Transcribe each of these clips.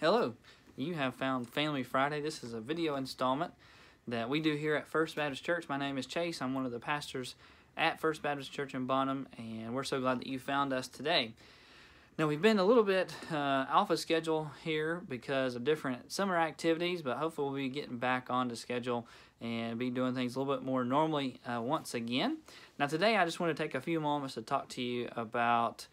Hello, you have found Family Friday. This is a video installment that we do here at First Baptist Church. My name is Chase. I'm one of the pastors at First Baptist Church in Bonham, and we're so glad that you found us today. Now, we've been a little bit off of schedule here because of different summer activities, but hopefully we'll be getting back onto schedule and be doing things a little bit more normally once again. Now, today I just want to take a few moments to talk to you about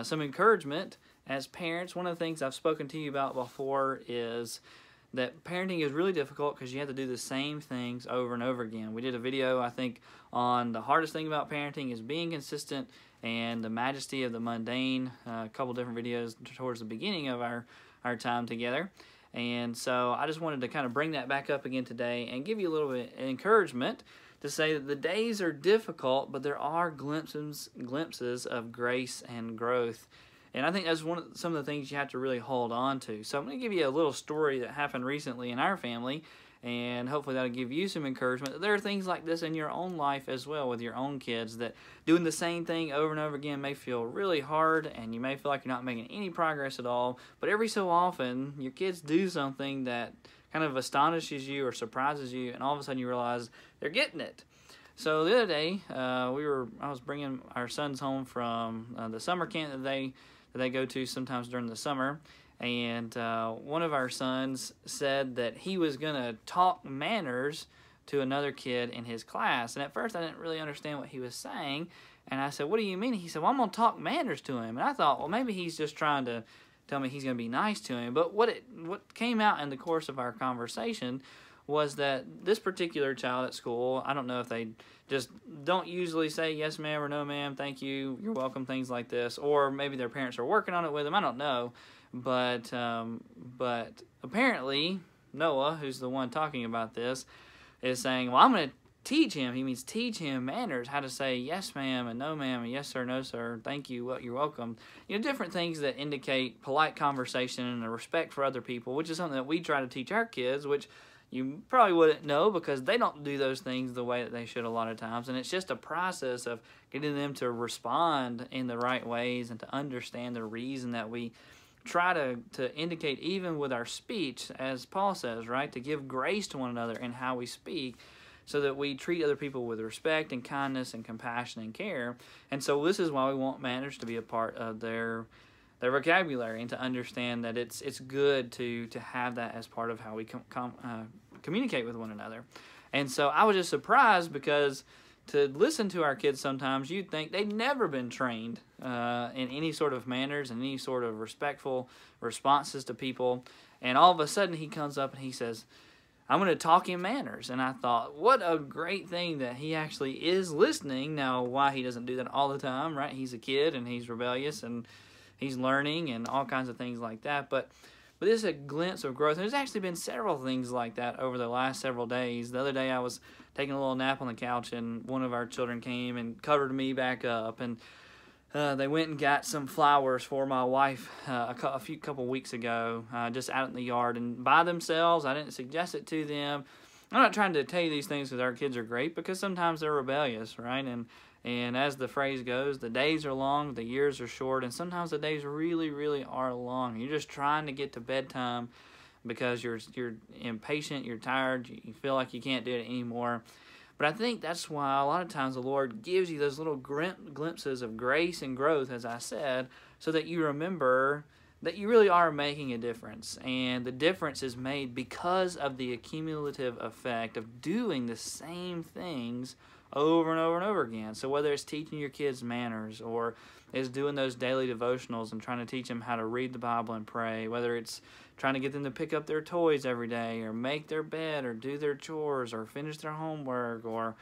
some encouragement as parents. One of the things I've spoken to you about before is that parenting is really difficult because you have to do the same things over and over again. We did a video, I think, on the hardest thing about parenting is being consistent and the majesty of the mundane, a couple different videos towards the beginning of our time together. And so I just wanted to kind of bring that back up again today and give you a little bit of encouragement to say that the days are difficult, but there are glimpses of grace and growth. And I think that's some of the things you have to really hold on to. So I'm going to give you a little story that happened recently in our family, and hopefully that'll give you some encouragement. There are things like this in your own life as well with your own kids, that doing the same thing over and over again may feel really hard, and you may feel like you're not making any progress at all. But every so often, your kids do something that kind of astonishes you or surprises you, and all of a sudden you realize they're getting it. So the other day, I was bringing our sons home from the summer camp that they go to sometimes during the summer, and one of our sons said that he was going to talk manners to another kid in his class. And at first I didn't really understand what he was saying, and I said, "What do you mean?" He said, "Well, I'm going to talk manners to him." And I thought, well, maybe he's just trying to tell me he's going to be nice to him. But what came out in the course of our conversation was that this particular child at school, I don't know if they just don't usually say yes ma'am or no ma'am, thank you, you're welcome, things like this, or maybe their parents are working on it with them, I don't know. But apparently Noah, who's the one talking about this, is saying, well, I'm going to teach him. He means teach him manners, how to say yes ma'am and no ma'am and yes sir, no sir, thank you, well, you're welcome. You know, different things that indicate polite conversation and a respect for other people, which is something that we try to teach our kids, which you probably wouldn't know because they don't do those things the way that they should a lot of times. And it's just a process of getting them to respond in the right ways and to understand the reason that we try to indicate, even with our speech, as Paul says, right, to give grace to one another in how we speak, so that we treat other people with respect and kindness and compassion and care. And so this is why we want manners to be a part of their vocabulary, and to understand that it's good to have that as part of how we communicate with one another. And so I was just surprised because to listen to our kids sometimes, you'd think they'd never been trained in any sort of manners and any sort of respectful responses to people. And all of a sudden he comes up and he says, I'm going to talk in manners. And I thought, what a great thing that he actually is listening. Now, why he doesn't do that all the time, right? He's a kid and he's rebellious and he's learning and all kinds of things like that. But this is a glimpse of growth. And there's actually been several things like that over the last several days. The other day I was taking a little nap on the couch, and one of our children came and covered me back up. And they went and got some flowers for my wife a couple weeks ago, just out in the yard. And by themselves, I didn't suggest it to them. I'm not trying to tell you these things because our kids are great, because sometimes they're rebellious, right? And as the phrase goes, the days are long, the years are short, and sometimes the days really, really are long. You're just trying to get to bedtime because you're impatient, you're tired, you feel like you can't do it anymore. But I think that's why a lot of times the Lord gives you those little glimpses of grace and growth, as I said, so that you remember that you really are making a difference. And the difference is made because of the accumulative effect of doing the same things over and over and over again. So whether it's teaching your kids manners, or it's doing those daily devotionals and trying to teach them how to read the Bible and pray, whether it's trying to get them to pick up their toys every day, or make their bed, or do their chores, or finish their homework, or,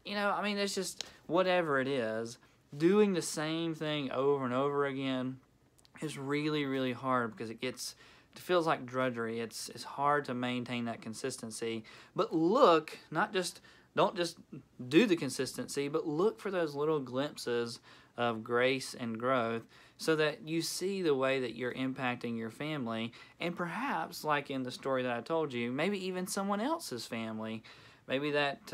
I mean, it's just whatever it is, doing the same thing over and over again is really, really hard, because it feels like drudgery. It's hard to maintain that consistency. But look, don't just do the consistency, but look for those little glimpses of grace and growth, so that you see the way that you're impacting your family, and perhaps, like in the story that I told you, maybe even someone else's family. Maybe that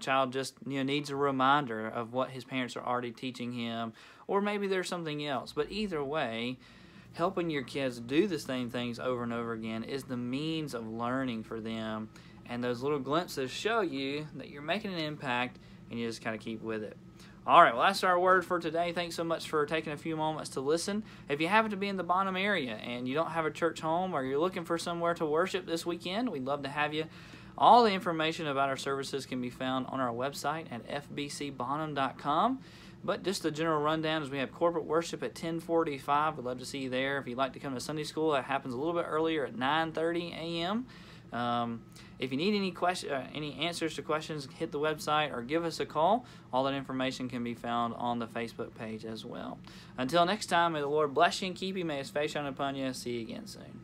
child just needs a reminder of what his parents are already teaching him, or maybe there's something else. But either way, helping your kids do the same things over and over again is the means of learning for them. And those little glimpses show you that you're making an impact, and you just kind of keep with it. All right, well, that's our word for today. Thanks so much for taking a few moments to listen. If you happen to be in the Bonham area and you don't have a church home, or you're looking for somewhere to worship this weekend, we'd love to have you. All the information about our services can be found on our website at fbcbonham.com. But just the general rundown is we have corporate worship at 10:45. We'd love to see you there. If you'd like to come to Sunday school, that happens a little bit earlier at 9:30 a.m. If you need any answers to questions, hit the website or give us a call. All that information can be found on the Facebook page as well. Until next time, may the Lord bless you and keep you. May His face shine upon you. See you again soon.